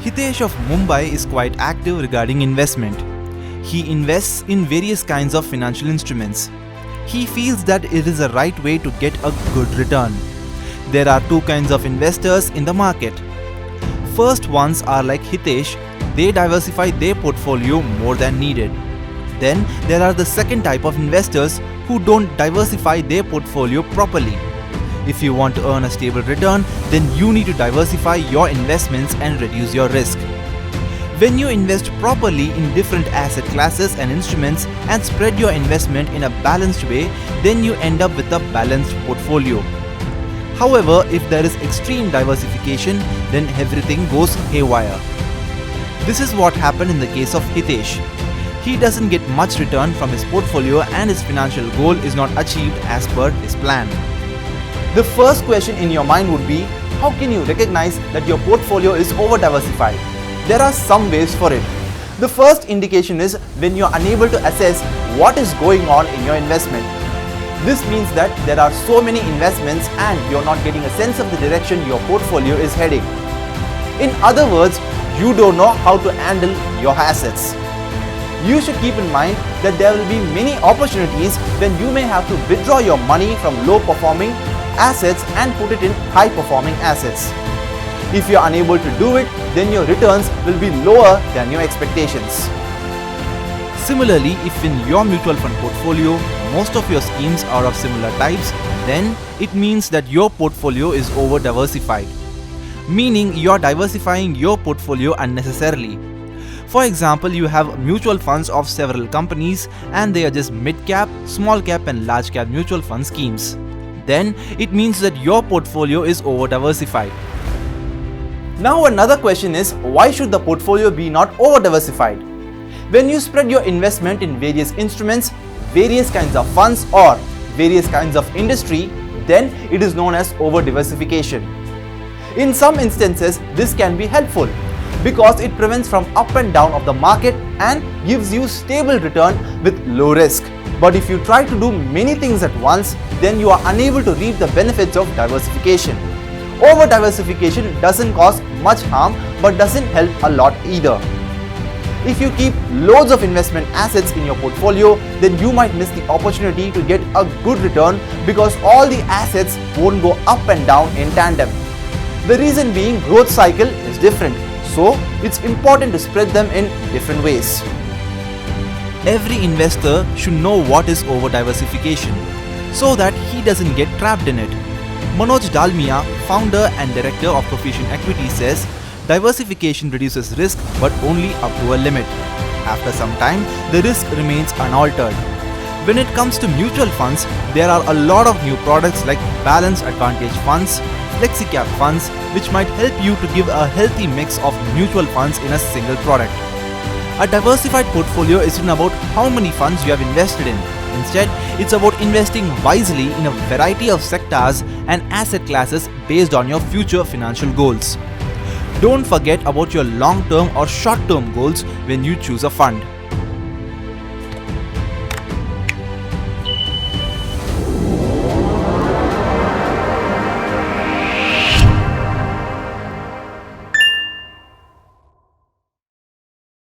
Hitesh of Mumbai is quite active regarding investment. He invests in various kinds of financial instruments. He feels that it is the right way to get a good return. There are two kinds of investors in the market. First ones are like Hitesh, they diversify their portfolio more than needed. Then there are the second type of investors who don't diversify their portfolio properly. If you want to earn a stable return, then you need to diversify your investments and reduce your risk. When you invest properly in different asset classes and instruments and spread your investment in a balanced way, then you end up with a balanced portfolio. However, if there is extreme diversification, then everything goes haywire. This is what happened in the case of Hitesh. He doesn't get much return from his portfolio and his financial goal is not achieved as per his plan. The first question in your mind would be, how can you recognize that your portfolio is over-diversified? There are some ways for it. The first indication is when you are unable to assess what is going on in your investment. This means that there are so many investments and you are not getting a sense of the direction your portfolio is heading. In other words, you don't know how to handle your assets. You should keep in mind that there will be many opportunities when you may have to withdraw your money from low-performing assets and put it in high-performing assets. If you are unable to do it, then your returns will be lower than your expectations. Similarly, if in your mutual fund portfolio, most of your schemes are of similar types, then it means that your portfolio is over-diversified, meaning you are diversifying your portfolio unnecessarily. For example, you have mutual funds of several companies and they are just mid-cap, small-cap and large-cap mutual fund schemes. Then it means that your portfolio is over-diversified. Now another question is, why should the portfolio be not over-diversified? When you spread your investment in various instruments, various kinds of funds or various kinds of industry, then it is known as over-diversification. In some instances, this can be helpful because it prevents from up and down of the market and gives you stable return with low risk. But if you try to do many things at once, then you are unable to reap the benefits of diversification. Over-diversification doesn't cause much harm but doesn't help a lot either. If you keep loads of investment assets in your portfolio, then you might miss the opportunity to get a good return because all the assets won't go up and down in tandem. The reason being, growth cycle is different, so it's important to spread them in different ways. Every investor should know what is over-diversification so that he doesn't get trapped in it. Manoj Dalmia, founder and director of Proficient Equity, says diversification reduces risk but only up to a limit. After some time, the risk remains unaltered. When it comes to mutual funds, there are a lot of new products like balanced advantage funds, flexi-cap funds, which might help you to give a healthy mix of mutual funds in a single product. A diversified portfolio isn't about how many funds you have invested in. Instead, it's about investing wisely in a variety of sectors and asset classes based on your future financial goals. Don't forget about your long-term or short-term goals when you choose a fund.